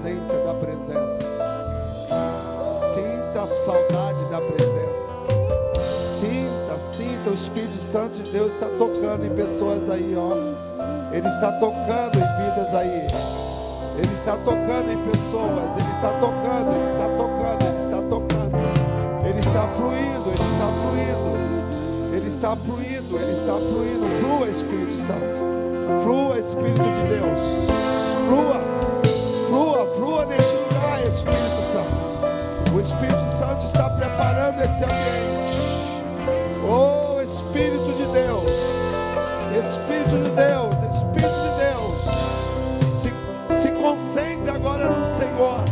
ausência da presença. Sinta a saudade da presença. Sinta, o Espírito Santo de Deus está tocando em pessoas aí, ó. Ele está tocando em vidas aí. Ele está tocando em pessoas. Ele está tocando, Ele está tocando, Ele está tocando. Ele está fluindo, Ele está fluindo. Ele está fluindo, Ele está fluindo. Flua, Espírito Santo. Flua, Espírito de Deus. Flua nesse lugar, Espírito Santo. O Espírito Santo está preparando esse ambiente. Oh, Espírito de Deus. Espírito de Deus, Espírito de Deus. Se concentre agora no Senhor.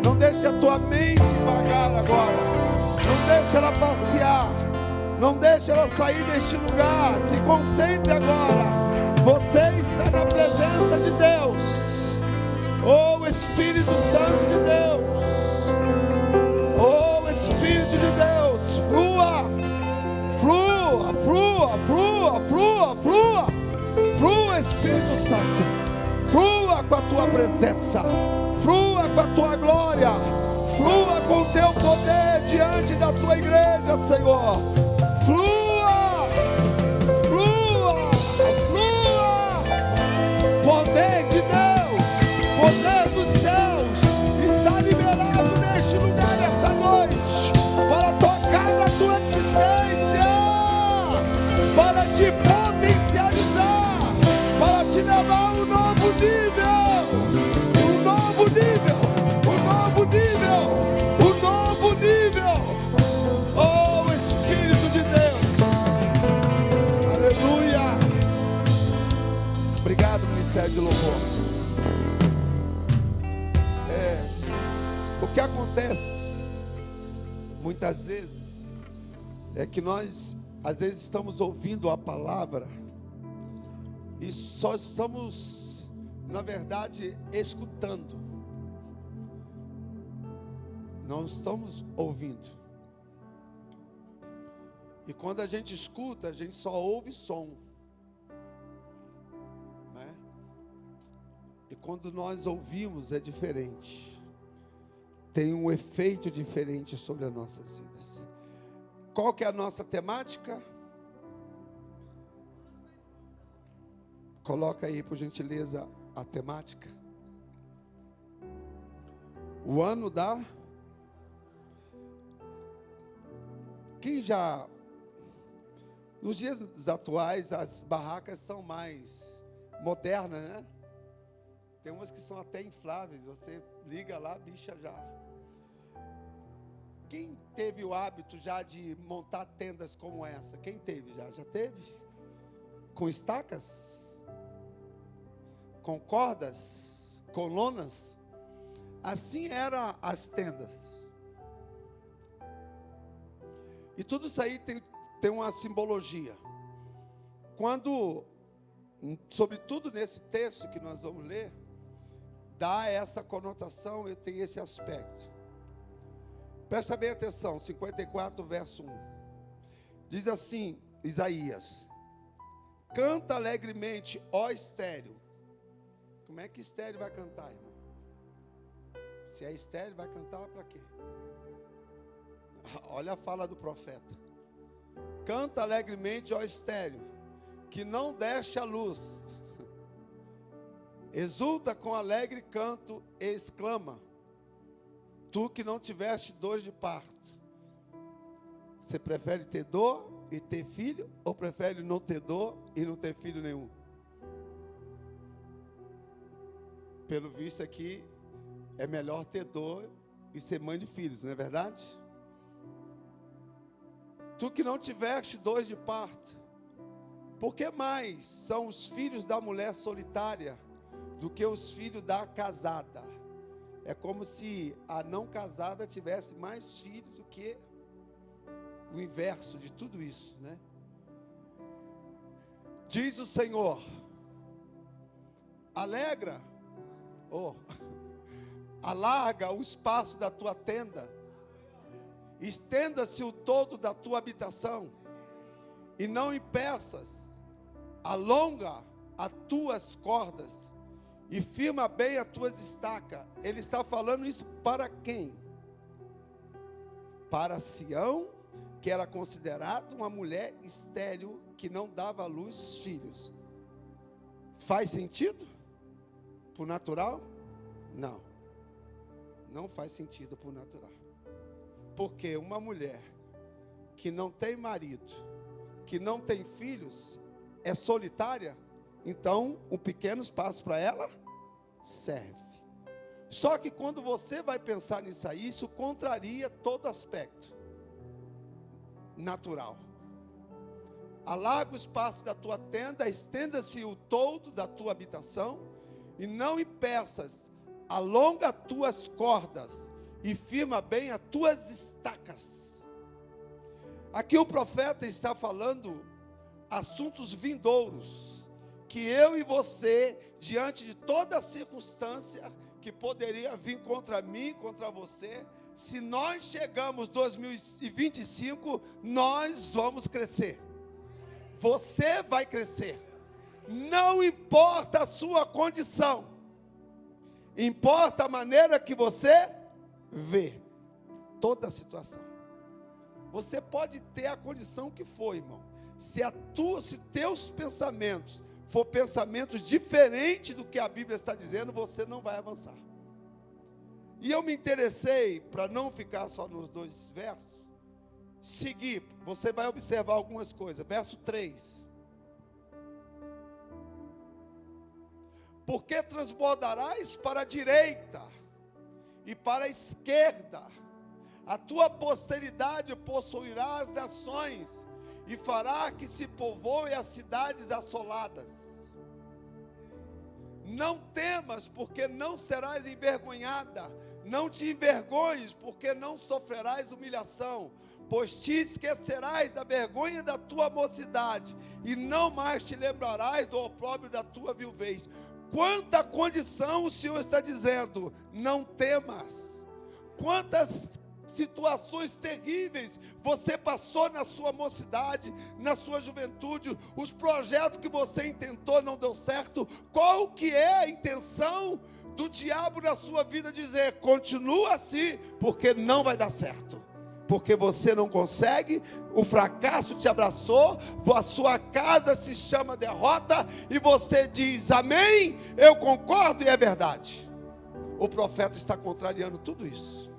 Não deixe a tua mente vagar agora. Não deixe ela passear. Não deixe ela sair deste lugar. Se concentre agora. Você está na presença de Deus. Oh, Espírito Santo de Deus. Oh, Espírito de Deus. Flua, Espírito Santo. Flua com a tua presença. Flua com a tua glória. Flua com o teu poder diante da tua igreja, Senhor. Flua. Poder de Deus, poder dos céus, está liberado neste lugar nessa noite, para tocar na tua existência, para te potencializar, para te levar a um novo nível, um novo nível, um novo nível, um novo nível. Oh, Espírito de Deus, aleluia. Obrigado, Ministério de Louvor. O que acontece muitas vezes é que nós às vezes estamos ouvindo a palavra e só estamos, na verdade, escutando. Não estamos ouvindo. E quando a gente escuta, a gente só ouve som. E quando nós ouvimos é diferente. Tem um efeito diferente sobre as nossas vidas. Qual que é a nossa temática? Coloca aí, por gentileza, a temática. O ano da... Quem já... Nos dias atuais, as barracas são mais modernas, né? Tem umas que são até infláveis. Você liga lá, a bicha já... Quem teve o hábito já de montar tendas como essa? Quem teve já? Já teve? Com estacas? Com cordas? Com lonas? Assim eram as tendas. E tudo isso aí tem uma simbologia. Quando, sobretudo nesse texto que nós vamos ler, dá essa conotação e tem esse aspecto. Presta bem atenção, 54, verso 1. Diz assim, Isaías: canta alegremente, ó estéril. Como é que estéril vai cantar, irmão? Se é estéril, vai cantar para quê? Olha a fala do profeta. Canta alegremente, ó estéril, que não deste a luz. Exulta com alegre canto e exclama: tu que não tiveste dor de parto. Você prefere ter dor e ter filho? Ou prefere não ter dor e não ter filho nenhum? Pelo visto aqui, é melhor ter dor e ser mãe de filhos, não é verdade? Tu que não tiveste dor de parto, por que mais são os filhos da mulher solitária do que os filhos da casada? É como se a não casada tivesse mais filhos do que o inverso de tudo isso, né? Diz o Senhor: alegra, alarga o espaço da tua tenda, estenda-se o todo da tua habitação, e não impeças, alonga as tuas cordas, e firma bem as tuas estacas. Ele está falando isso para quem? Para Sião, que era considerada uma mulher estéril, que não dava à luz filhos. Faz sentido? Por natural? Não. Não faz sentido por natural. Porque uma mulher que não tem marido, que não tem filhos, é solitária, então um pequeno espaço para ela serve. Só que quando você vai pensar nisso aí, isso contraria todo aspecto natural. Alarga o espaço da tua tenda, estenda-se o todo da tua habitação, e não impeças, alonga as tuas cordas, e firma bem as tuas estacas. Aqui o profeta está falando assuntos vindouros, que eu e você, diante de toda circunstância que poderia vir contra mim, contra você, se nós chegamos 2025, nós vamos crescer. Você vai crescer. Não importa a sua condição, importa a maneira que você vê toda a situação. Você pode ter a condição que for, irmão. Se teus pensamentos for pensamentos diferentes do que a Bíblia está dizendo, você não vai avançar. E eu me interessei, para não ficar só nos 2 versos, seguir, você vai observar algumas coisas. Verso 3. Porque transbordarás para a direita e para a esquerda, a tua posteridade possuirá as nações, e fará que se povoem as cidades assoladas. Não temas, porque não serás envergonhada. Não te envergonhes, porque não sofrerás humilhação. Pois te esquecerás da vergonha da tua mocidade, e não mais te lembrarás do opróbrio da tua viuvez. Quanta condição o Senhor está dizendo, não temas. Quantas situações terríveis você passou na sua mocidade, na sua juventude, os projetos que você intentou não deu certo. Qual que é a intenção do diabo na sua vida? Dizer, continua assim, porque não vai dar certo, porque você não consegue, o fracasso te abraçou, a sua casa se chama derrota, e você diz, amém, eu concordo e é verdade. O profeta está contrariando tudo isso.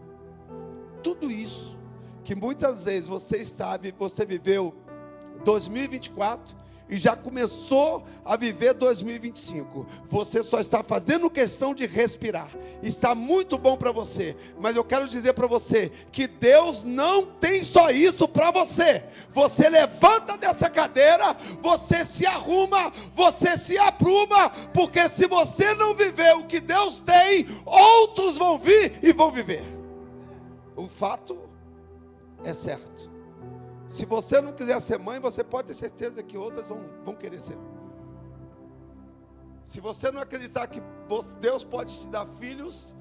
Tudo isso que muitas vezes você viveu 2024 e já começou a viver 2025. Você só está fazendo questão de respirar. Está muito bom para você, mas eu quero dizer para você que Deus não tem só isso para você. Você levanta dessa cadeira, você se arruma, você se apruma, porque se você não viver o que Deus tem, outros vão vir e vão viver. O fato é certo. Se você não quiser ser mãe, você pode ter certeza que outras vão querer ser. Se você não acreditar que Deus pode te dar filhos,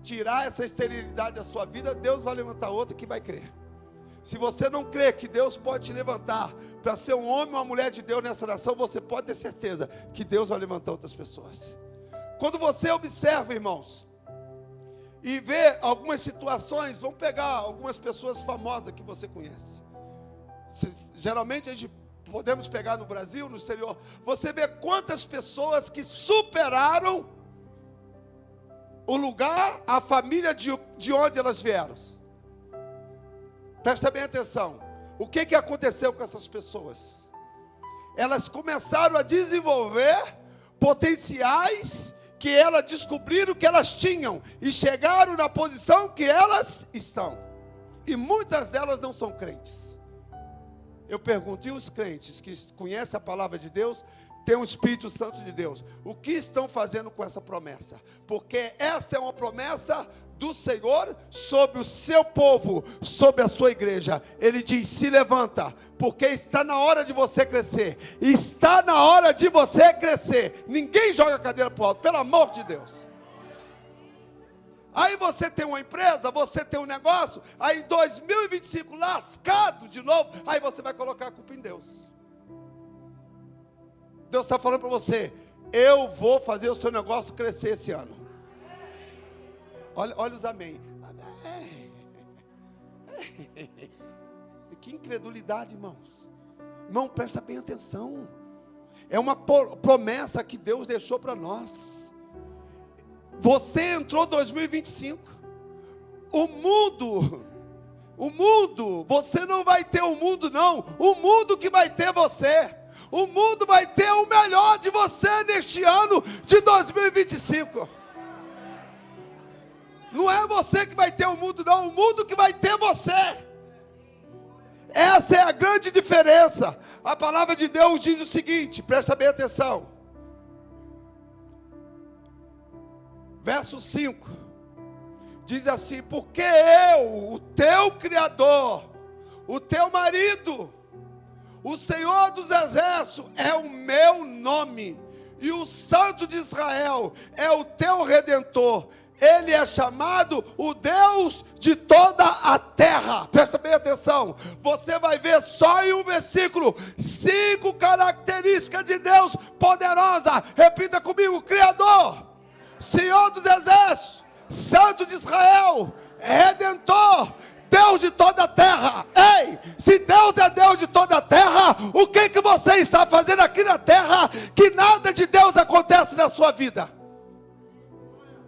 tirar essa esterilidade da sua vida, Deus vai levantar outra que vai crer. Se você não crê que Deus pode te levantar para ser um homem ou uma mulher de Deus nessa nação, você pode ter certeza que Deus vai levantar outras pessoas. Quando você observa, irmãos, e vê algumas situações, vamos pegar algumas pessoas famosas que você conhece. Geralmente a gente podemos pegar no Brasil, no exterior. Você vê quantas pessoas que superaram o lugar, a família de onde elas vieram. Presta bem atenção. O que aconteceu com essas pessoas? Elas começaram a desenvolver potenciais que elas descobriram que elas tinham e chegaram na posição que elas estão. E muitas delas não são crentes. Eu pergunto, e os crentes que conhecem a palavra de Deus, têm o Espírito Santo de Deus, o que estão fazendo com essa promessa? Porque essa é uma promessa do Senhor sobre o seu povo, sobre a sua igreja. Ele diz, se levanta, porque está na hora de você crescer. Está na hora de você crescer. Ninguém joga a cadeira para o alto, pelo amor de Deus. Aí você tem uma empresa, você tem um negócio, aí em 2025 lascado de novo, aí você vai colocar a culpa em Deus. Deus está falando para você, eu vou fazer o seu negócio crescer esse ano. Olha os amém. Que incredulidade, irmãos. Irmão, presta bem atenção. É uma promessa que Deus deixou para nós. Você entrou em 2025. O mundo, você não vai ter o mundo não. O mundo que vai ter você. O mundo vai ter o melhor de você neste ano de 2025. Não é você que vai ter o mundo não. O mundo que vai ter você. Essa é a grande diferença. A palavra de Deus diz o seguinte, presta bem atenção. Verso 5. Diz assim: porque eu, o teu Criador, o teu marido, o Senhor dos Exércitos é o meu nome, e o Santo de Israel é o teu Redentor. Ele é chamado o Deus de toda a terra. Presta bem atenção. Você vai ver só em um versículo 5 características de Deus poderosa. Repita comigo: Criador, Senhor dos Exércitos, Santo de Israel, Redentor, Deus de toda a terra. Ei, se Deus é Deus de toda a terra, o que você está fazendo aqui na terra que nada de Deus acontece na sua vida?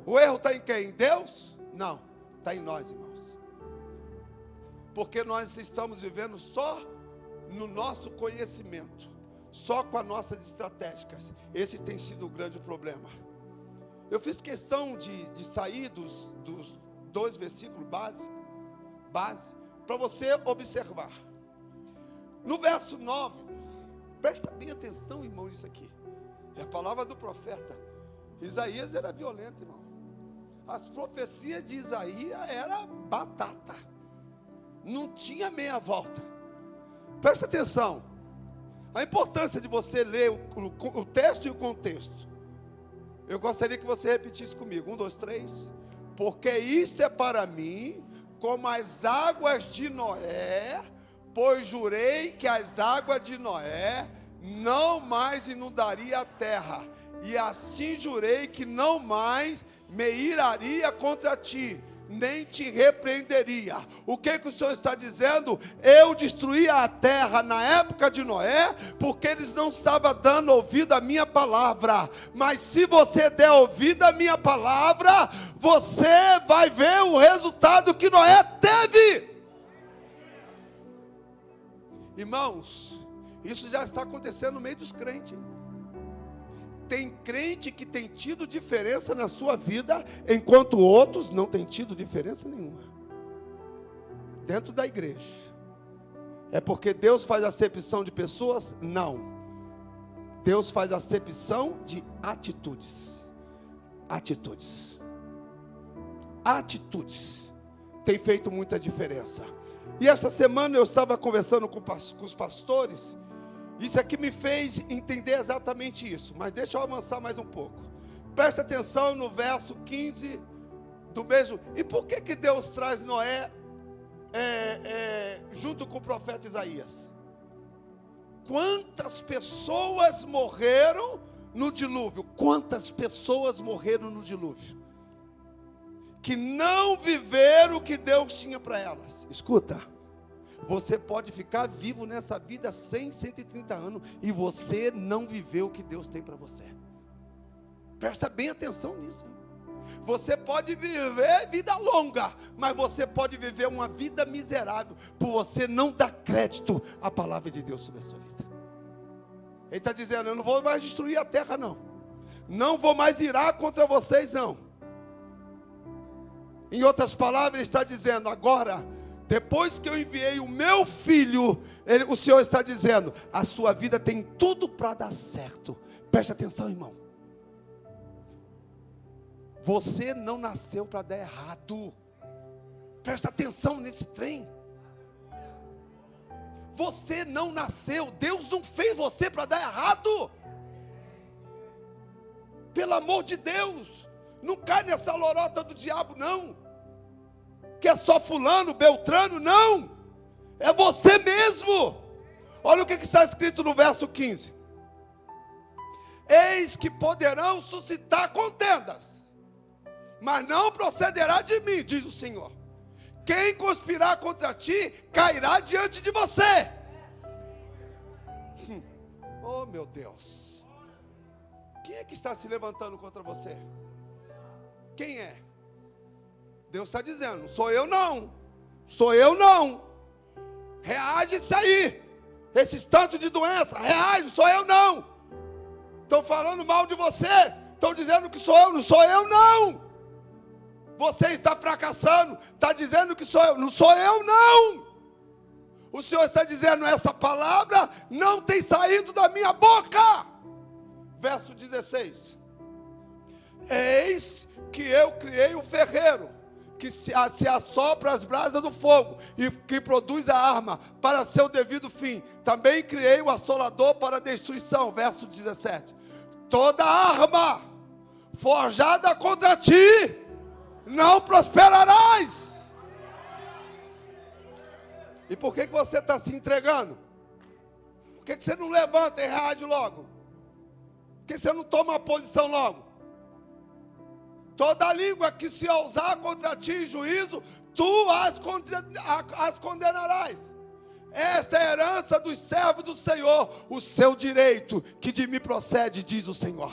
O erro está em quem? Em Deus? Não, está em nós, irmãos. Porque nós estamos vivendo só no nosso conhecimento, só com as nossas estratégias. Esse tem sido o grande problema. Eu fiz questão de sair dos 2 versículos base, para você observar. No verso 9, presta bem atenção, irmão, nisso aqui. É a palavra do profeta. Isaías era violento, irmão. As profecias de Isaías era batata. Não tinha meia volta. Presta atenção. A importância de você ler o texto e o contexto. Eu gostaria que você repetisse comigo. 1, 2, 3. Porque isto é para mim como as águas de Noé, pois jurei que as águas de Noé não mais inundaria a terra. E assim jurei que não mais me iraria contra ti, nem te repreenderia. O que o Senhor está dizendo? Eu destruía a terra na época de Noé, porque eles não estavam dando ouvido à minha palavra. Mas se você der ouvido à minha palavra, você vai ver o resultado que Noé teve. Irmãos, isso já está acontecendo no meio dos crentes. Tem crente que tem tido diferença na sua vida, enquanto outros não têm tido diferença nenhuma. Dentro da igreja. É porque Deus faz acepção de pessoas? Não. Deus faz acepção de atitudes. Atitudes. Atitudes. Tem feito muita diferença. E essa semana eu estava conversando com os pastores. Isso aqui me fez entender exatamente isso. Mas deixa eu avançar mais um pouco. Presta atenção no verso 15 do mesmo. E por que Deus traz Noé junto com o profeta Isaías? Quantas pessoas morreram no dilúvio? Quantas pessoas morreram no dilúvio? Que não viveram o que Deus tinha para elas. Escuta. Você pode ficar vivo nessa vida 100, 130 anos e você não viveu o que Deus tem para você. Presta bem atenção nisso. Você pode viver vida longa, mas você pode viver uma vida miserável por você não dar crédito à palavra de Deus sobre a sua vida. Ele está dizendo: eu não vou mais destruir a terra não. Não vou mais irar contra vocês não. Em outras palavras, ele está dizendo: agora, depois que eu enviei o meu filho, o Senhor está dizendo: a sua vida tem tudo para dar certo. Preste atenção, irmão. Você não nasceu para dar errado. Presta atenção nesse trem. Você não nasceu, Deus não fez você para dar errado. Pelo amor de Deus, não cai nessa lorota do diabo não. Que é só fulano, beltrano, não. É você mesmo. Olha o que está escrito no verso 15. eis que poderão suscitar contendas, mas não procederá de mim, diz o Senhor. Quem conspirar contra ti, cairá diante de você. Oh meu Deus, quem é que está se levantando contra você? Quem é? Deus está dizendo, sou eu não, sou eu não. Reage isso aí, esses tantos de doença, reage, sou eu não. Estão falando mal de você, estão dizendo que sou eu, não sou eu não. Você está fracassando, está dizendo que sou eu, não sou eu não. O Senhor está dizendo, essa palavra não tem saído da minha boca. Verso 16. Eis que eu criei o ferreiro, que se assopra as brasas do fogo, e que produz a arma para seu devido fim. Também criei o assolador para a destruição. Verso 17. Toda arma forjada contra ti, não prosperarás. E por que você está se entregando? Por que você não levanta e reage logo? Por que você não toma uma posição logo? Toda língua que se ousar contra ti em juízo, tu as condenarás. Esta é a herança dos servos do Senhor, o seu direito que de mim procede, diz o Senhor.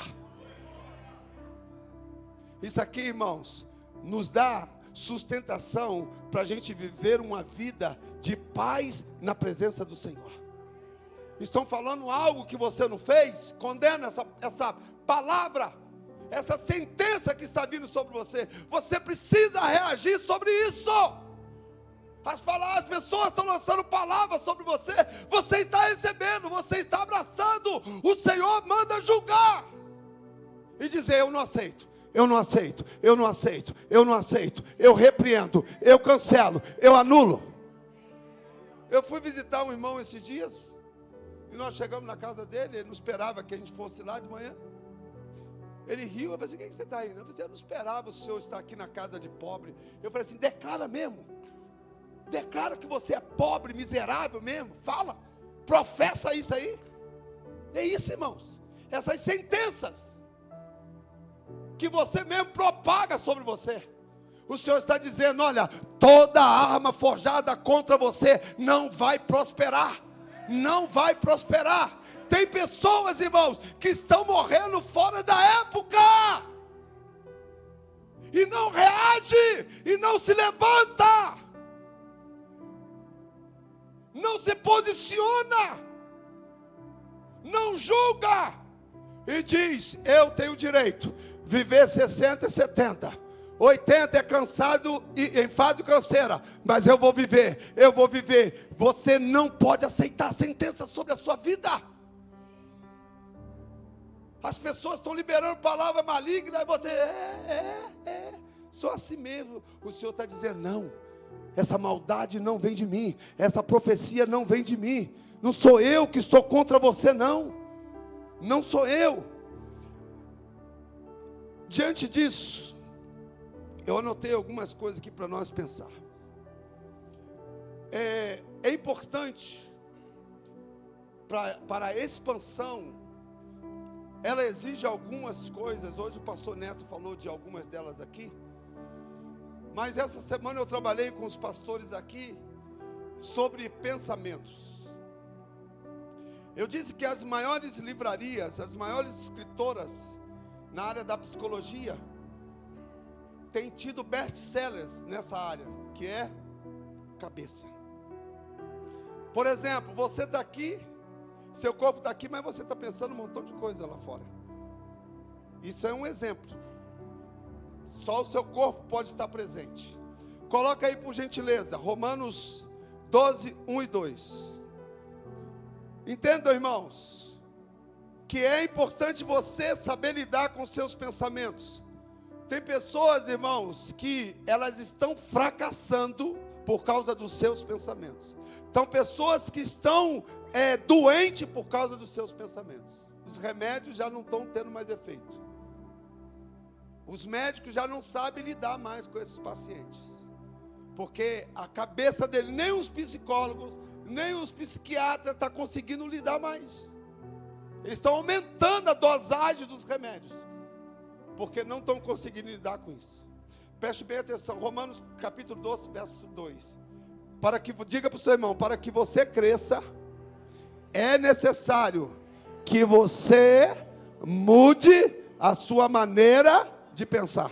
Isso aqui, irmãos, nos dá sustentação para a gente viver uma vida de paz na presença do Senhor. Estão falando algo que você não fez? Condena essa palavra, essa sentença que está vindo sobre você. Você precisa reagir sobre isso. As pessoas estão lançando palavras sobre você. Você está recebendo, você está abraçando. O Senhor manda julgar e dizer, eu não aceito. Eu não aceito, eu não aceito, eu não aceito, eu repreendo, eu cancelo, eu anulo. Eu fui visitar um irmão esses dias, e nós chegamos na casa dele, ele não esperava que a gente fosse lá de manhã. Ele riu, eu falei assim, quem que você está indo? Eu falei assim, eu não esperava o senhor estar aqui na casa de pobre. Eu falei assim, declara mesmo, declara que você é pobre, miserável mesmo, fala, professa isso aí. É isso, irmãos, essas sentenças que você mesmo propaga sobre você. O Senhor está dizendo, olha, toda arma forjada contra você não vai prosperar. Não vai prosperar. Tem pessoas, irmãos, que estão morrendo fora da época. E não reage, e não se levanta. Não se posiciona. Não julga. E diz, eu tenho direito. Viver 60 e 70, 80 é cansado e enfado e canseira, mas eu vou viver, eu vou viver. Você não pode aceitar sentença sobre a sua vida. As pessoas estão liberando palavra maligna, e você, só assim mesmo. O Senhor está dizendo, não, essa maldade não vem de mim, essa profecia não vem de mim, não sou eu que estou contra você, não sou eu. Diante disso, eu anotei algumas coisas aqui para nós pensar. É importante, para a expansão, ela exige algumas coisas. Hoje o pastor Neto falou de algumas delas aqui. Mas essa semana eu trabalhei com os pastores aqui sobre pensamentos. Eu disse que as maiores livrarias, as maiores escritoras na área da psicologia têm tido best-sellers nessa área, que é cabeça. Por exemplo, você está aqui, seu corpo está aqui, mas você está pensando um montão de coisa lá fora. Isso é um exemplo. Só o seu corpo pode estar presente. Coloca aí por gentileza, Romanos 12, 1 e 2. Entendam, irmãos, que é importante você saber lidar com seus pensamentos. Tem pessoas, irmãos, que elas estão fracassando por causa dos seus pensamentos. Então, pessoas que estão doentes por causa dos seus pensamentos. Os remédios já não estão tendo mais efeito. Os médicos já não sabem lidar mais com esses pacientes. Porque a cabeça dele, nem os psicólogos, nem os psiquiatras estão conseguindo lidar mais. Eles estão aumentando a dosagem dos remédios, porque não estão conseguindo lidar com isso. Preste bem atenção, Romanos capítulo 12, verso 2. Diga para o seu irmão, para que você cresça, é necessário que você mude a sua maneira de pensar.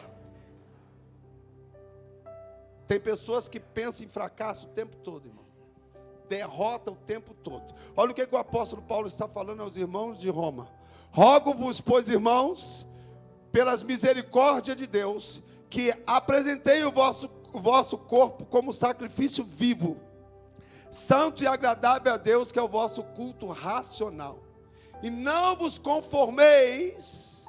Tem pessoas que pensam em fracasso o tempo todo, irmão. Derrota o tempo todo. Olha o que o apóstolo Paulo está falando aos irmãos de Roma. Rogo-vos, pois, irmãos, pelas misericórdias de Deus, que apresentei o vosso corpo como sacrifício vivo, santo e agradável a Deus, que é o vosso culto racional. E não vos conformeis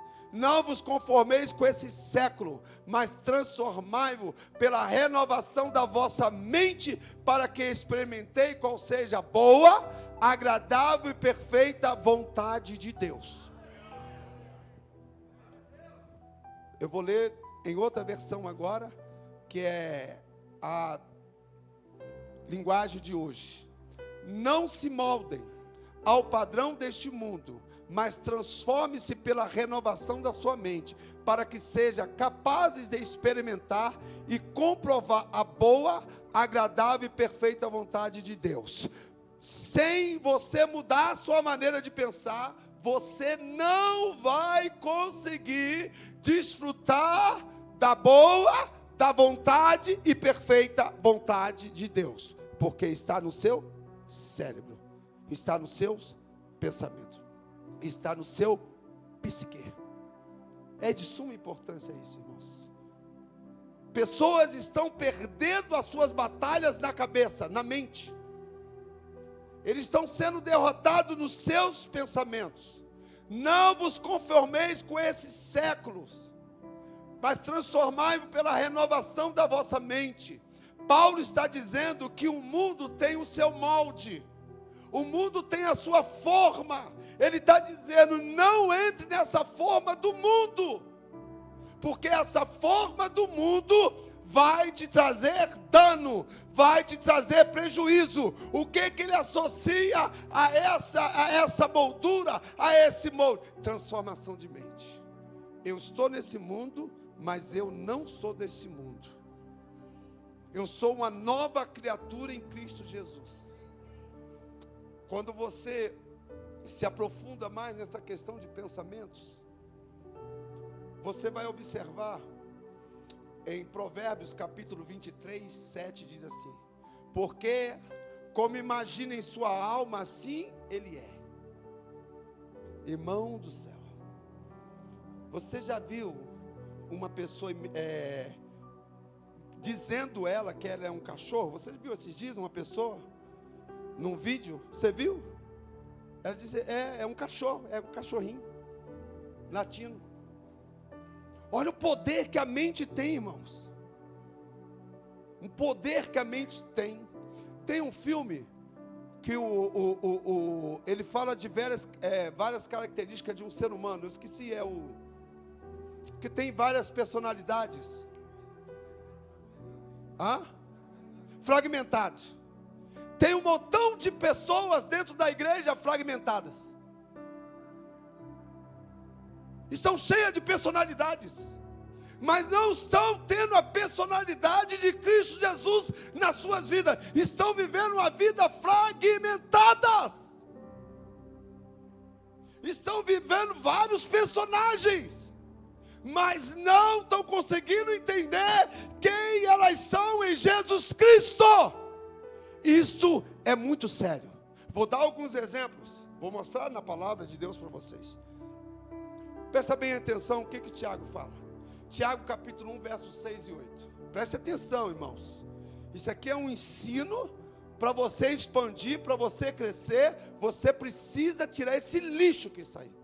com esse século, mas transformai-vos pela renovação da vossa mente, para que experimentei qual seja a boa, agradável e perfeita vontade de Deus. Eu vou ler em outra versão agora, que é a linguagem de hoje. Não se moldem ao padrão deste mundo, mas transforme-se pela renovação da sua mente, para que seja capazes de experimentar e comprovar a boa, agradável e perfeita vontade de Deus. Sem você mudar a sua maneira de pensar, você não vai conseguir desfrutar da boa, da vontade e perfeita vontade de Deus, porque está no seu cérebro, está nos seus pensamentos, está no seu psique. É de suma importância isso, irmãos. Pessoas estão perdendo as suas batalhas na cabeça, na mente. Eles estão sendo derrotados nos seus pensamentos. Não vos conformeis com esses séculos, mas transformai-vos pela renovação da vossa mente. Paulo está dizendo que o mundo tem o seu molde, o mundo tem a sua forma. Ele está dizendo, não entre nessa forma do mundo, porque essa forma do mundo vai te trazer dano, vai te trazer prejuízo. O que ele associa a essa moldura, a esse molde? Transformação de mente. Eu estou nesse mundo, mas eu não sou desse mundo. Eu sou uma nova criatura em Cristo Jesus. Quando você se aprofunda mais nessa questão de pensamentos, você vai observar em Provérbios capítulo 23, 7, diz assim: porque como imagina em sua alma, assim ele é. Irmão do céu, você já viu uma pessoa dizendo ela que ela é um cachorro? Você viu esses dias uma pessoa num vídeo? Você viu? Ela disse, é um cachorro, é um cachorrinho latino. Olha o poder que a mente tem, irmãos. Um poder que a mente tem. Tem um filme que ele fala de várias características de um ser humano. Eu esqueci, que tem várias personalidades. Fragmentados. Tem um montão de pessoas dentro da igreja fragmentadas. Estão cheias de personalidades, mas não estão tendo a personalidade de Cristo Jesus nas suas vidas. Estão vivendo uma vida fragmentadas. Estão vivendo vários personagens, mas não estão conseguindo entender quem elas são em Jesus Cristo. Isso é muito sério. Vou dar alguns exemplos. Vou mostrar na palavra de Deus para vocês. Presta bem atenção o que o Tiago fala. Tiago capítulo 1, versos 6 e 8. Preste atenção, irmãos. Isso aqui é um ensino para você expandir, para você crescer. Você precisa tirar esse lixo que está aí.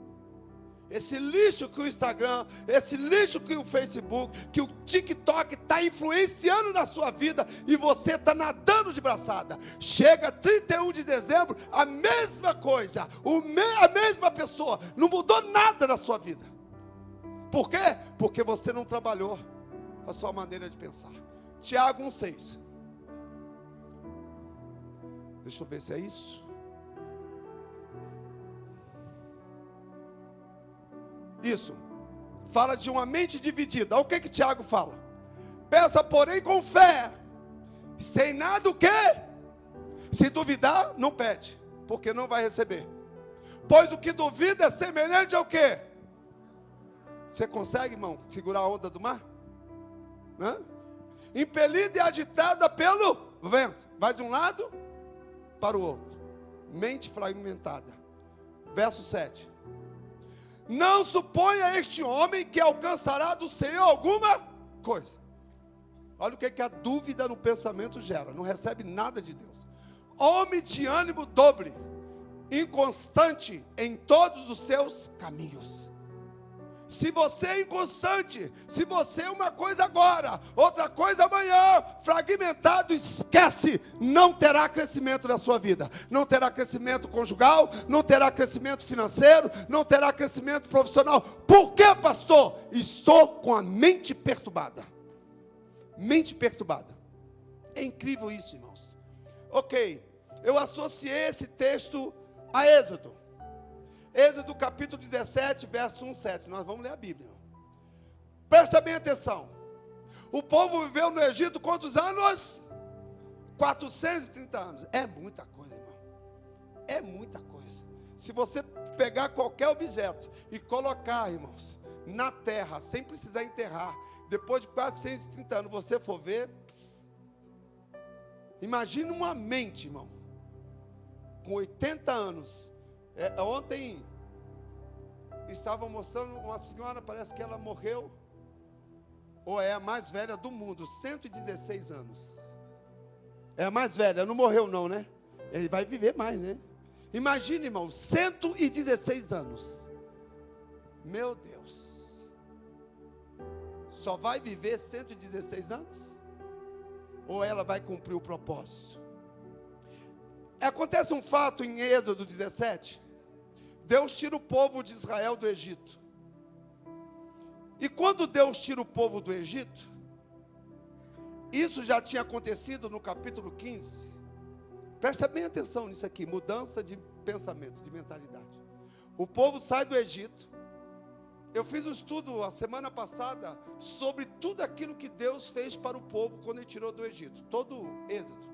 Esse lixo que o Instagram, esse lixo que o Facebook, que o TikTok está influenciando na sua vida, e você está nadando de braçada. Chega 31 de dezembro, a mesma coisa, a mesma pessoa, não mudou nada na sua vida. Por quê? Porque você não trabalhou a sua maneira de pensar. Tiago 1,6. Deixa eu ver se é isso. Isso. Fala de uma mente dividida. Olha o que Tiago fala. Peça, porém, com fé. Sem nada o quê? Se duvidar, não pede, porque não vai receber. Pois o que duvida é semelhante ao quê? Você consegue, irmão, segurar a onda do mar? Hã? Impelida e agitada pelo vento. Vai de um lado para o outro. Mente fragmentada. Verso 7. Não suponha este homem que alcançará do Senhor alguma coisa. Olha o que a dúvida no pensamento gera. Não recebe nada de Deus. Homem de ânimo dobre, inconstante em todos os seus caminhos. Se você é inconstante, se você é uma coisa agora, outra coisa amanhã, fragmentado, esquece, não terá crescimento na sua vida. Não terá crescimento conjugal, não terá crescimento financeiro, não terá crescimento profissional. Por quê, pastor? Estou com a mente perturbada. Mente perturbada. É incrível isso, irmãos. Ok, eu associei esse texto a Êxodo. Êxodo capítulo 17, verso 1, 7. Nós vamos ler a Bíblia. Presta bem atenção. O povo viveu no Egito quantos anos? 430 anos. É muita coisa, irmão. É muita coisa. Se você pegar qualquer objeto e colocar, irmãos, na terra, sem precisar enterrar, depois de 430 anos, você for ver, imagine uma mente, irmão, com 80 anos. Ontem estava mostrando uma senhora, parece que ela morreu, ou é a mais velha do mundo, 116 anos. É a mais velha, não morreu não, né? Ele vai viver mais, né? Imagine, irmão, 116 anos. Meu Deus. Só vai viver 116 anos? Ou ela vai cumprir o propósito? Acontece um fato em Êxodo 17. Deus tira o povo de Israel do Egito. E quando Deus tira o povo do Egito, isso já tinha acontecido no capítulo 15. Presta bem atenção nisso aqui, mudança de pensamento, de mentalidade. O povo sai do Egito. Eu fiz um estudo a semana passada sobre tudo aquilo que Deus fez para o povo quando ele tirou do Egito. Todo o Êxodo.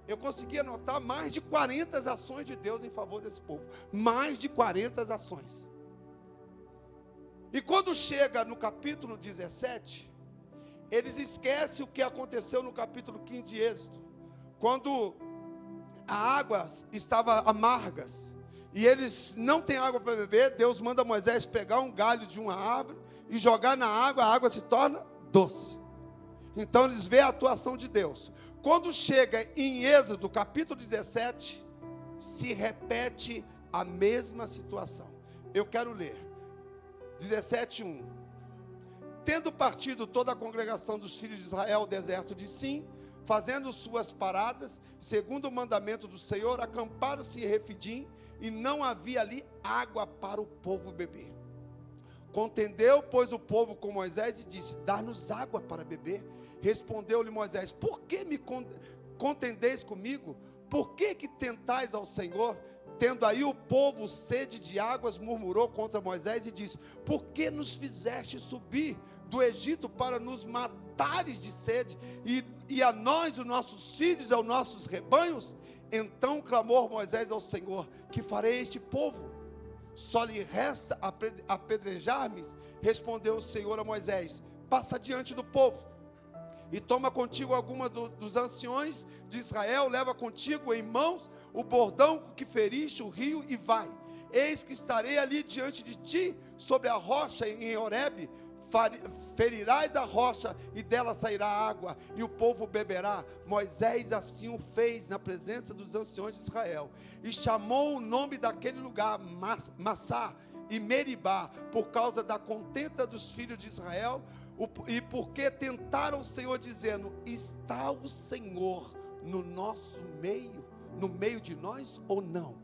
Eu consegui anotar mais de 40 ações de Deus em favor desse povo. Mais de 40 ações. E quando chega no capítulo 17, eles esquecem o que aconteceu no capítulo 15 de Êxodo. Quando as águas estavam amargas, e eles não têm água para beber, Deus manda Moisés pegar um galho de uma árvore e jogar na água, a água se torna doce. Então eles veem a atuação de Deus. Quando chega em Êxodo, capítulo 17, se repete a mesma situação. Eu quero ler. 17:1. Tendo partido toda a congregação dos filhos de Israel ao deserto de Sim, fazendo suas paradas, segundo o mandamento do Senhor, acamparam-se em Refidim, e não havia ali água para o povo beber. Contendeu, pois, o povo com Moisés e disse: dá-nos água para beber. Respondeu-lhe Moisés: por que me contendeis comigo? Por que tentais ao Senhor? Tendo aí o povo sede de águas, murmurou contra Moisés e disse: por que nos fizeste subir do Egito para nos matares de sede, e a nós, os nossos filhos, aos nossos rebanhos? Então clamou Moisés ao Senhor: que farei a este povo? Só lhe resta apedrejar-me? Respondeu o Senhor a Moisés: passa diante do povo, e toma contigo alguma dos anciões de Israel, leva contigo em mãos o bordão que feriste o rio, e vai. Eis que estarei ali diante de ti, sobre a rocha em Horebe. Ferirás a rocha, e dela sairá água, e o povo beberá. Moisés assim o fez na presença dos anciões de Israel, e chamou o nome daquele lugar Massá e Meribá, por causa da contenda dos filhos de Israel, e porque tentaram o Senhor, dizendo: está o Senhor no nosso meio, no meio de nós ou não?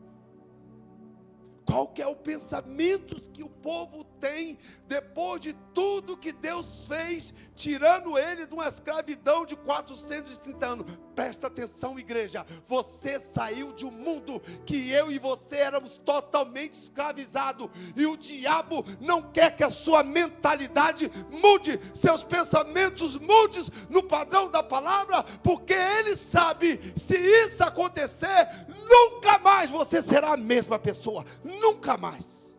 Qual que é o pensamento que o povo tem depois de tudo que Deus fez, tirando ele de uma escravidão de 430 anos? Presta atenção, igreja, você saiu de um mundo que eu e você éramos totalmente escravizados, e o diabo não quer que a sua mentalidade mude, seus pensamentos mudem no padrão da palavra, porque ele sabe, se isso acontecer, nunca mais você será a mesma pessoa, nunca mais,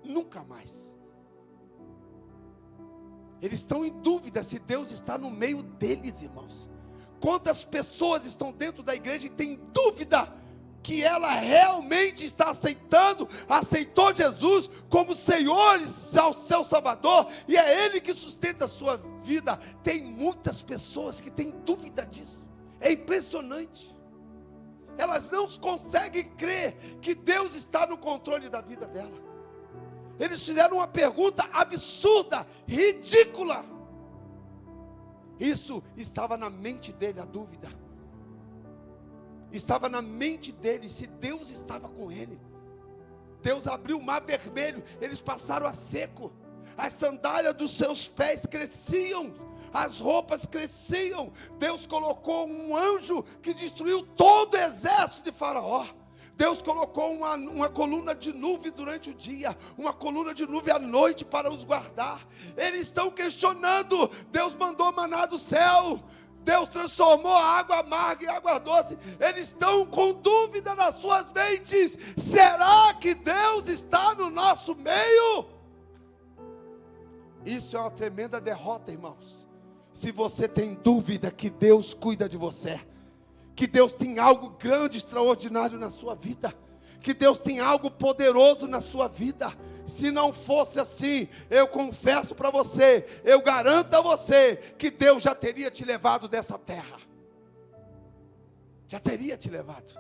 nunca mais. Eles estão em dúvida se Deus está no meio deles, irmãos. Quantas pessoas estão dentro da igreja e têm dúvida que ela realmente está aceitou Jesus como Senhor e seu Salvador, e é Ele que sustenta a sua vida. Tem muitas pessoas que têm dúvida disso, é impressionante. Elas não conseguem crer que Deus está no controle da vida dela. Eles fizeram uma pergunta absurda, ridícula. Isso estava na mente dele, a dúvida. Estava na mente dele, se Deus estava com ele. Deus abriu o mar vermelho, eles passaram a seco. As sandálias dos seus pés cresciam, as roupas cresciam. Deus colocou um anjo que destruiu todo o exército de Faraó. Deus colocou uma coluna de nuvem durante o dia, uma coluna de nuvem à noite para os guardar. Eles estão questionando. Deus mandou maná do céu, Deus transformou a água amarga em água doce. Eles estão com dúvida nas suas mentes. Será que Deus está no nosso meio? Isso é uma tremenda derrota, irmãos. Se você tem dúvida que Deus cuida de você, que Deus tem algo grande, extraordinário na sua vida, que Deus tem algo poderoso na sua vida. Se não fosse assim, eu confesso para você, eu garanto a você, que Deus já teria te levado dessa terra. Já teria te levado.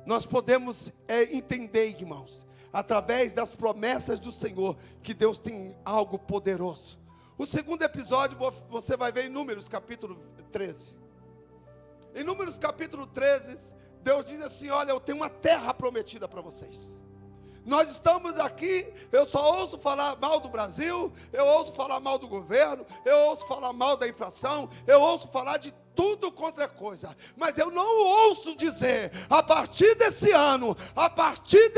Nós podemos entender, irmãos, através das promessas do Senhor, que Deus tem algo poderoso. O segundo episódio você vai ver em Números capítulo 13. Em Números capítulo 13, Deus diz assim: olha, eu tenho uma terra prometida para vocês. Nós estamos aqui, eu só ouço falar mal do Brasil, eu ouço falar mal do governo, eu ouço falar mal da inflação, eu ouço falar de tudo contra coisa, mas eu não ouço dizer, a partir desse ano, a partir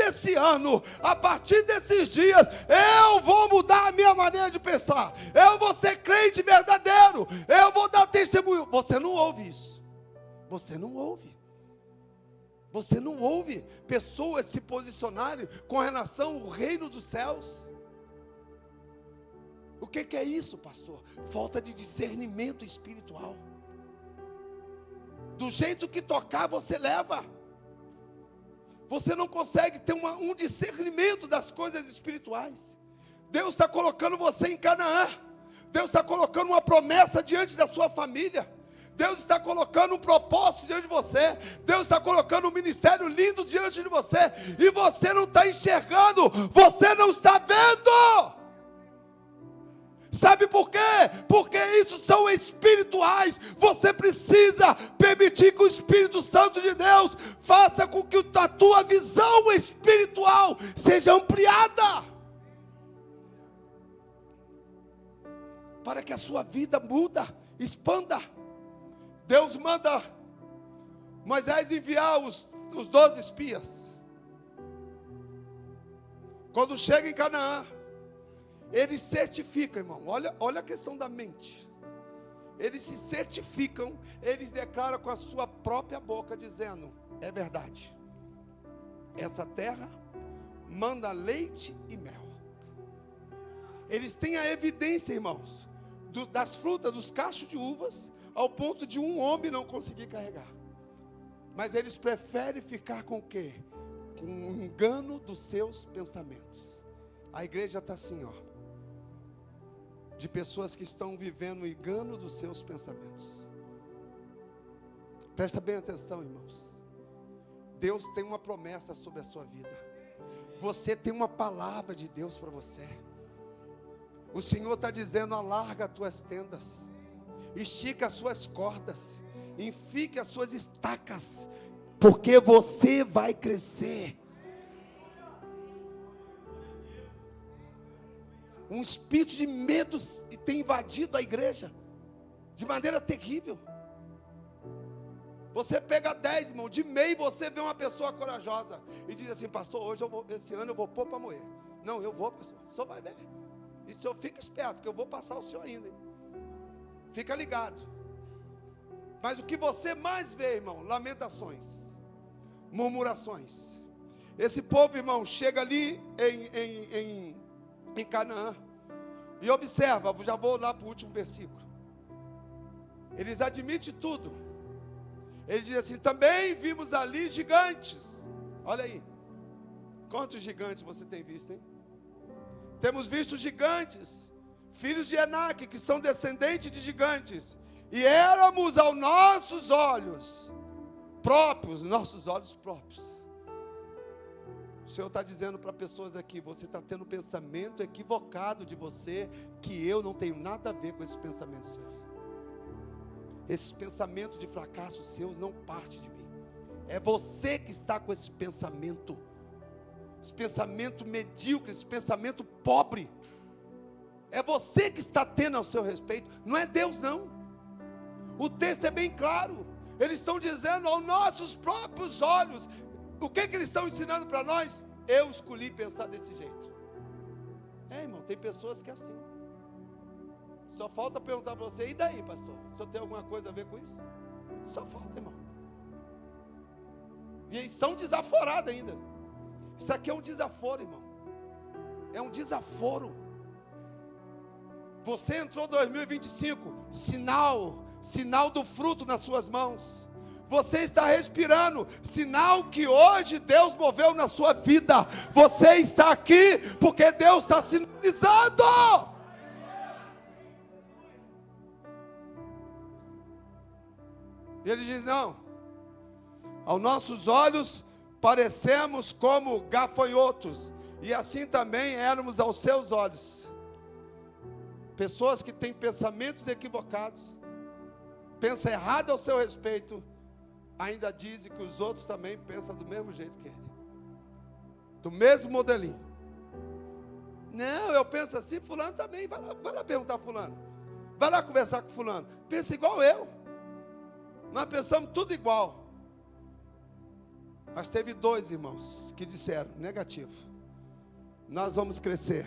desses dias, eu vou mudar a minha maneira de pensar, eu vou ser crente verdadeiro, eu vou dar testemunho. Você não ouve isso, você não ouve. Você não ouve pessoas se posicionarem com relação ao reino dos céus. O que é isso, pastor? Falta de discernimento espiritual. Do jeito que tocar, você leva. Você não consegue ter um discernimento das coisas espirituais. Deus está colocando você em Canaã. Deus está colocando uma promessa diante da sua família. Deus está colocando um propósito diante de você. Deus está colocando um ministério lindo diante de você. E você não está enxergando. Você não está vendo. Sabe por quê? Porque isso são espirituais. Você precisa permitir que o Espírito Santo de Deus faça com que a tua visão espiritual seja ampliada, para que a sua vida muda, expanda. Deus manda Moisés enviar os 12 espias. Quando chega em Canaã, eles certificam, irmão. Olha a questão da mente. Eles se certificam, eles declaram com a sua própria boca, dizendo: é verdade, essa terra manda leite e mel. Eles têm a evidência, irmãos, das frutas, dos cachos de uvas, ao ponto de um homem não conseguir carregar. Mas eles preferem ficar com o quê? Com o engano dos seus pensamentos. A igreja está assim, ó, de pessoas que estão vivendo o engano dos seus pensamentos. Presta bem atenção, irmãos. Deus tem uma promessa sobre a sua vida. Você tem uma palavra de Deus para você. O Senhor está dizendo: alarga as tuas tendas, estica as suas cordas, enfique as suas estacas, porque você vai crescer. Um espírito de medo tem invadido a igreja de maneira terrível. Você pega 10, irmão, de meio você vê uma pessoa corajosa e diz assim: pastor, esse ano eu vou pôr para moer. Não, eu vou, pastor, o senhor vai ver. E o senhor fica esperto, que eu vou passar o senhor ainda, hein? Fica ligado. Mas o que você mais vê, irmão, lamentações, murmurações. Esse povo, irmão, chega ali em Canaã, e observa, já vou lá para o último versículo. Eles admitem tudo. Ele diz assim: também vimos ali gigantes. Olha aí, quantos gigantes você tem visto, hein? Temos visto gigantes, filhos de Enaque, que são descendentes de gigantes, e éramos aos nossos olhos próprios, nossos olhos próprios. O Senhor está dizendo para pessoas aqui: você está tendo um pensamento equivocado de você, que eu não tenho nada a ver com esses pensamentos seus. Esses pensamentos de fracasso seus não partem de mim. É você que está com esse pensamento medíocre, esse pensamento pobre. É você que está tendo ao seu respeito, não é Deus não. O texto é bem claro. Eles estão dizendo aos nossos próprios olhos. O que eles estão ensinando para nós? Eu escolhi pensar desse jeito. Irmão, tem pessoas que é assim. Só falta perguntar para você: e daí, pastor? O senhor tem alguma coisa a ver com isso? Só falta, irmão. E eles estão desaforados ainda. Isso aqui é um desaforo, irmão. É um desaforo. Você entrou em 2025, sinal do fruto nas suas mãos. Você está respirando, sinal que hoje Deus moveu na sua vida. Você está aqui porque Deus está sinalizando. E ele diz: não, aos nossos olhos parecemos como gafanhotos, e assim também éramos aos seus olhos. Pessoas que têm pensamentos equivocados, pensam errado ao seu respeito, ainda dizem que os outros também pensam do mesmo jeito que ele, do mesmo modelinho. Não, eu penso assim, fulano também. Vai lá perguntar a fulano, vai lá conversar com fulano, pensa igual eu. Nós pensamos tudo igual. Mas teve 2 irmãos que disseram: negativo, nós vamos crescer,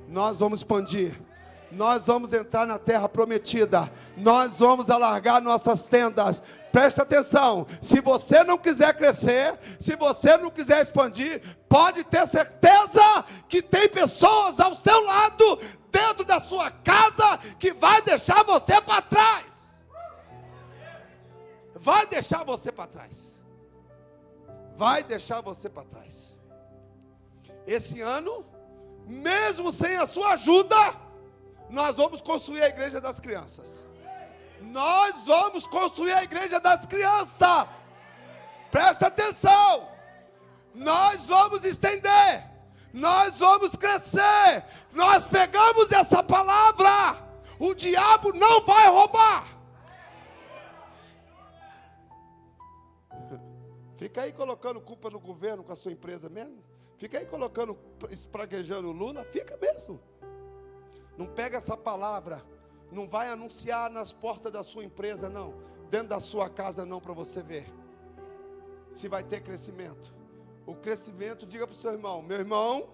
nós vamos expandir, nós vamos entrar na terra prometida, nós vamos alargar nossas tendas. Presta atenção, se você não quiser crescer, se você não quiser expandir, pode ter certeza que tem pessoas ao seu lado, dentro da sua casa, que vai deixar você para trás. Vai deixar você para trás. Vai deixar você para trás. Esse ano, mesmo sem a sua ajuda, nós vamos construir a igreja das crianças. Nós vamos construir a igreja das crianças. Presta atenção. Nós vamos estender. Nós vamos crescer. Nós pegamos essa palavra. O diabo não vai roubar. Fica aí colocando culpa no governo com a sua empresa mesmo? Fica aí colocando, espraguejando o Lula? Fica mesmo. Não pega essa palavra, não vai anunciar nas portas da sua empresa não, dentro da sua casa não, para você ver se vai ter crescimento. O crescimento, diga para o seu irmão: meu irmão,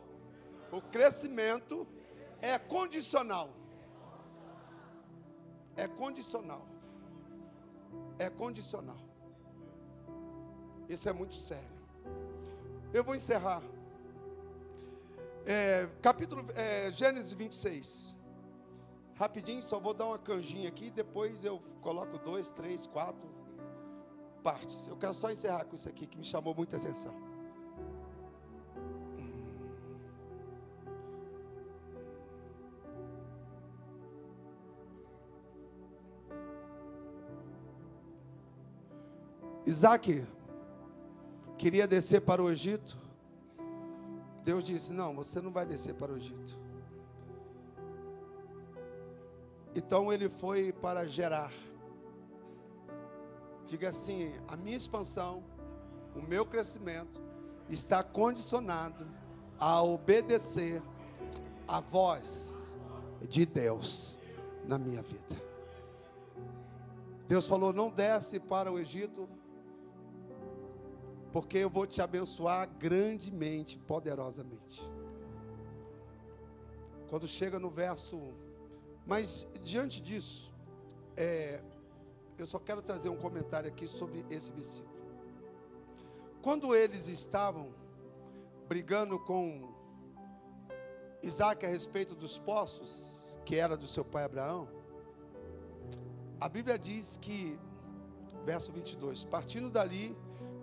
o crescimento é condicional. É condicional. É condicional. Isso é muito sério. Eu vou encerrar. Gênesis 26. Rapidinho, só vou dar uma canjinha aqui. Depois eu coloco 2, 3, 4 partes. Eu quero só encerrar com isso aqui que me chamou muita atenção. Isaac queria descer para o Egito. Deus disse: não, você não vai descer para o Egito. Então ele foi para Gerar. Diga assim: a minha expansão, o meu crescimento está condicionado a obedecer a voz de Deus na minha vida. Deus falou: não desce para o Egito, porque eu vou te abençoar grandemente, poderosamente. Quando chega no verso 1. Mas diante disso, eu só quero trazer um comentário aqui sobre esse versículo. Quando eles estavam brigando com Isaac a respeito dos poços, que era do seu pai Abraão, a Bíblia diz que, verso 22, partindo dali,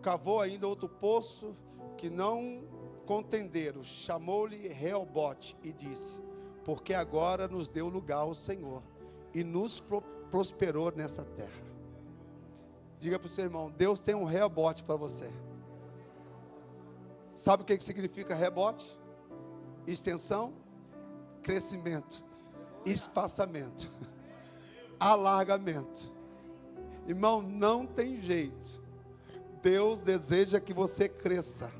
cavou ainda outro poço que não contenderam, chamou-lhe Reobote e disse: porque agora nos deu lugar o Senhor e nos prosperou nessa terra. Diga para o seu irmão: Deus tem um Reobote para você. Sabe o que significa rebote? Extensão, crescimento, espaçamento, alargamento. Irmão, não tem jeito. Deus deseja que você cresça.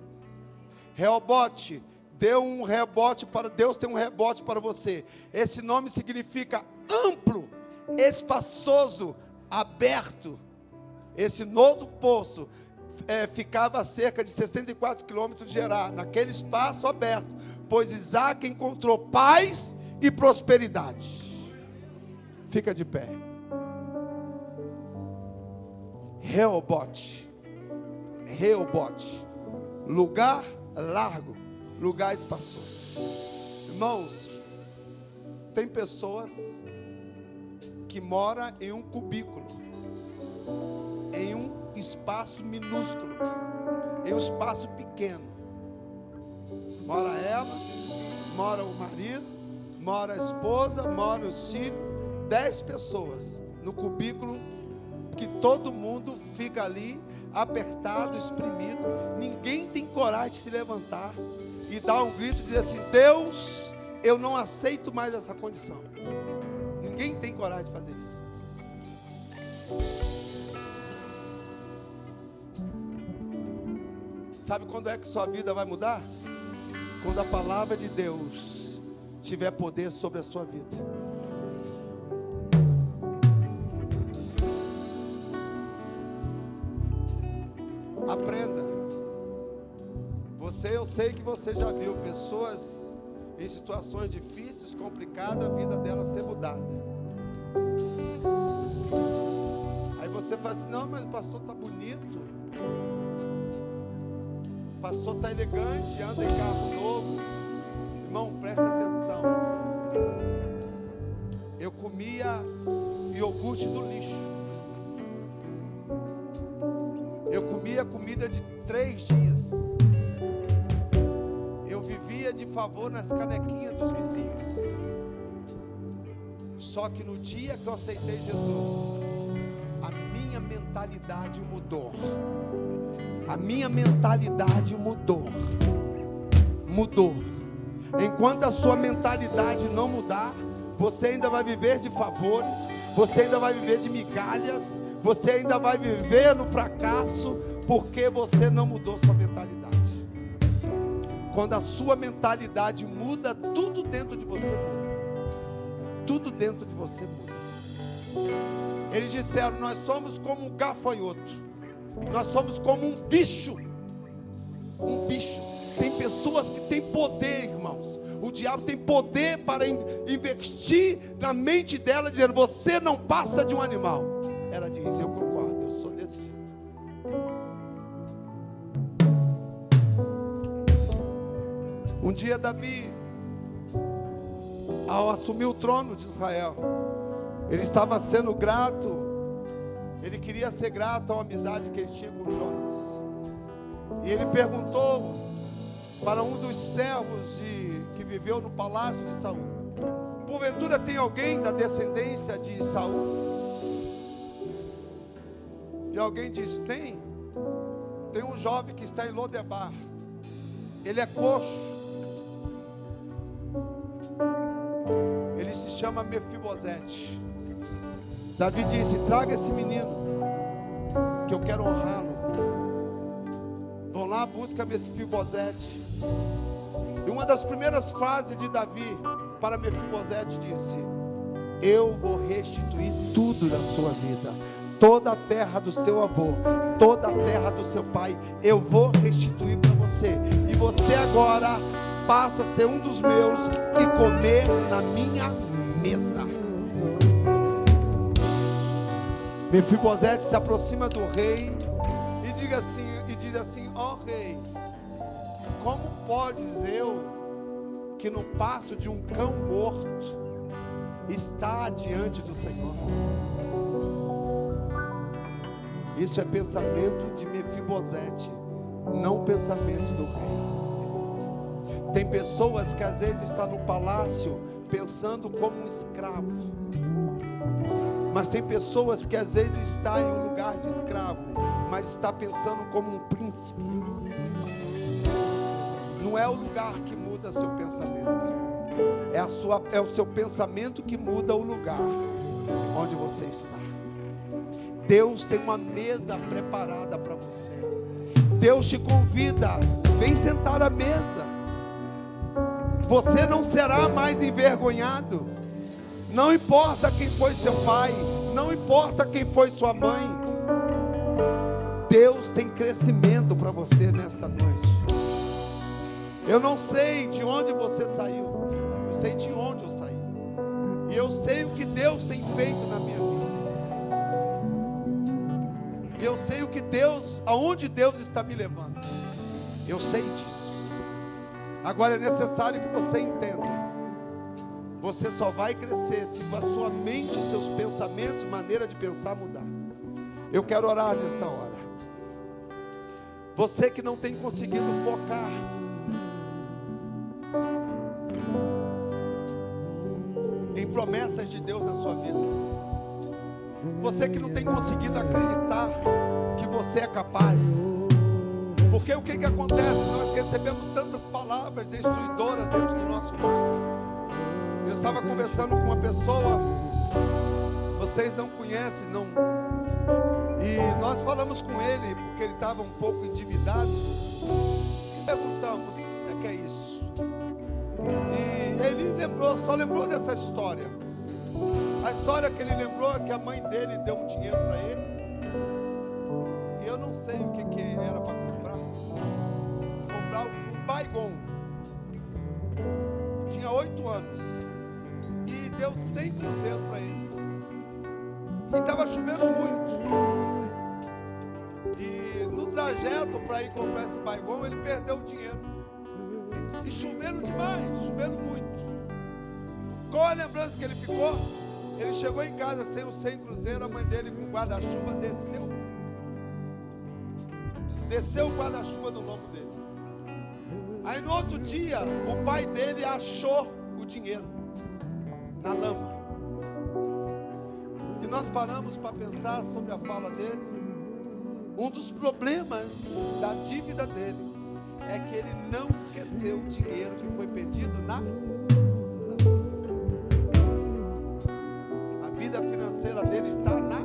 Reobote, Deus tem um rebote para você. Esse nome significa amplo, espaçoso, aberto. Esse novo poço ficava a cerca de 64 quilômetros de Gerar, naquele espaço aberto, pois Isaac encontrou paz e prosperidade. Fica de pé. Reobote, lugar largo, lugar espaçoso. Irmãos, tem pessoas que moram em um cubículo, em um espaço minúsculo, em um espaço pequeno. Mora ela, mora o marido, mora a esposa, mora os filhos, 10 pessoas no cubículo, que todo mundo fica ali apertado, exprimido. Ninguém tem coragem de se levantar e dar um grito e dizer assim: Deus, eu não aceito mais essa condição. Ninguém tem coragem de fazer isso. Sabe quando é que sua vida vai mudar? Quando a palavra de Deus tiver poder sobre a sua vida. Aprenda. Eu sei que você já viu pessoas em situações difíceis, complicadas, a vida dela ser mudada. Aí você fala assim: não, mas o pastor está bonito, o pastor está elegante, anda em carro novo. Irmão, presta atenção. Eu comia iogurte do lixo. Eu comia comida de 3 dias. Eu vivia de favor nas canequinhas dos vizinhos. Só que no dia que eu aceitei Jesus, a minha mentalidade mudou. A minha mentalidade mudou. Enquanto a sua mentalidade não mudar, você ainda vai viver de favores, você ainda vai viver de migalhas, você ainda vai viver no fracasso, porque você não mudou sua mentalidade. Quando a sua mentalidade muda, tudo dentro de você muda. Tudo dentro de você muda. Eles disseram: nós somos como um gafanhoto, nós somos como um bicho. Um bicho. Tem pessoas que têm poder, irmãos. O diabo tem poder para investir na mente dela, dizendo: você não passa de um animal. Ela diz: eu concordo, eu sou desse jeito. Um dia Davi, ao assumir o trono de Israel, ele estava sendo grato, ele queria ser grato à amizade que ele tinha com Jonas. E ele perguntou para um dos servos que viveu no palácio de Saul: porventura tem alguém da descendência de Saul? E alguém disse: tem um jovem que está em Lodebar, ele é coxo, ele se chama Mefibosete. Davi disse: traga esse menino, que eu quero honrá-lo. Vão lá, busca Mefibosete. E uma das primeiras frases de Davi para Mefibosete disse: eu vou restituir tudo da sua vida, toda a terra do seu avô, toda a terra do seu pai, eu vou restituir para você, e você agora passa a ser um dos meus e comer na minha mesa. Mefibosete se aproxima do rei e diz assim: ó rei, como podes eu, que no passo de um cão morto, está diante do Senhor? Isso é pensamento de Mefibosete, não pensamento do rei. Tem pessoas que às vezes estão no palácio pensando como um escravo, mas tem pessoas que às vezes estão em um lugar de escravo, mas está pensando como um príncipe. Não é o lugar que muda seu pensamento, é o seu pensamento que muda o lugar onde você está. Deus tem uma mesa preparada para você. Deus te convida, vem sentar à mesa. Você não será mais envergonhado. Não importa quem foi seu pai, não importa quem foi sua mãe. Deus tem crescimento para você nesta noite. Eu não sei de onde você saiu, eu sei de onde eu saí, e eu sei o que Deus tem feito na minha vida. Eu sei o que Deus, aonde Deus está me levando. Eu sei disso. Agora é necessário que você entenda. Você só vai crescer se a sua mente, seus pensamentos, maneira de pensar mudar. Eu quero orar nessa hora. Você que não tem conseguido focar em promessas de Deus na sua vida. Você que não tem conseguido acreditar que você é capaz. Porque o que acontece? Nós recebemos tantas palavras destruidoras dentro do nosso lar. Eu estava conversando com uma pessoa, vocês não conhecem, não. E nós falamos com ele, porque ele estava um pouco endividado. E perguntamos: como é que é isso? E ele só lembrou dessa história. A história que ele lembrou é que a mãe dele deu um dinheiro para ele. E eu não sei o que era para comprar. Comprar um Baygon. Tinha 8 anos. E deu 100 cruzeiros para ele. E estava chovendo muito. E no trajeto para ir comprar esse Baygon, ele perdeu o dinheiro. E chovendo demais, chovendo muito. Qual a lembrança que ele ficou? Ele chegou em casa sem os 100 cruzeiros, a mãe dele com o guarda-chuva desceu o guarda-chuva no lombo dele. Aí no outro dia, o pai dele achou o dinheiro na lama. E nós paramos para pensar sobre a fala dele. Um dos problemas da dívida dele é que ele não esqueceu o dinheiro que foi perdido na lama. A vida financeira dele está na...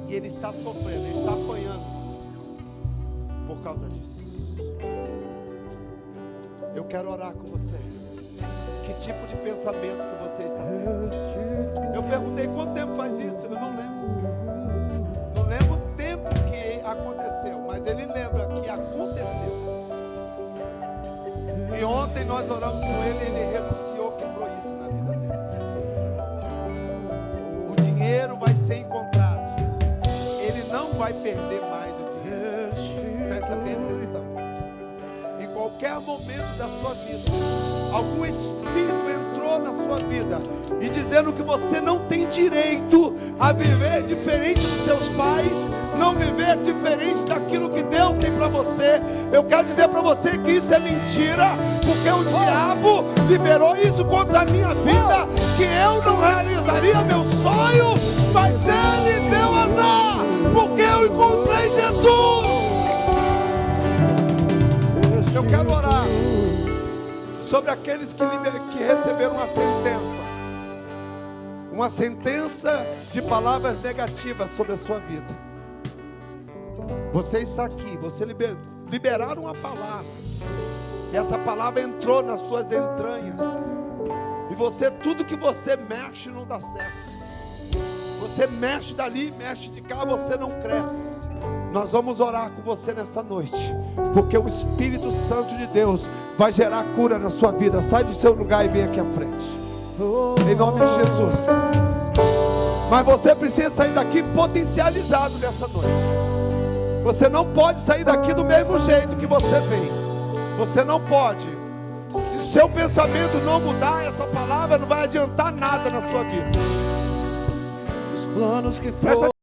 E ele está sofrendo, ele está apanhando por causa disso. Eu quero orar com você. Que tipo de pensamento que você está tendo? Eu perguntei quanto tempo faz isso, eu não lembro. Não lembro o tempo que aconteceu, mas ele lembra que aconteceu. E ontem nós oramos com ele e ele renunciou, quebrou isso na vida dele. O dinheiro vai ser encontrado. Ele não vai perder mais o dinheiro. Presta bem atenção. Em qualquer momento da sua vida, algum espírito entrou na sua vida e dizendo que você não tem direito a viver diferente dos seus pais, não viver diferente daquilo que Deus tem para você. Eu quero dizer para você que isso é mentira, porque o diabo liberou isso contra a minha vida, que eu não realizaria meu sonho, mas ele deu azar, porque eu encontrei Jesus. Eu quero orar sobre aqueles que receberam uma sentença de palavras negativas sobre a sua vida. Você está aqui, você liberaram uma palavra, E essa palavra entrou nas suas entranhas. E você, tudo que você mexe não dá certo. Você mexe dali, mexe de cá, você não cresce. Nós vamos orar com você nessa noite, porque o Espírito Santo de Deus vai gerar cura na sua vida. Sai do seu lugar e vem aqui à frente, em nome de Jesus. Mas você precisa sair daqui potencializado nessa noite. Você não pode sair daqui do mesmo jeito que você veio. Você não pode. Se o seu pensamento não mudar, essa palavra não vai adiantar nada na sua vida. Os planos que foram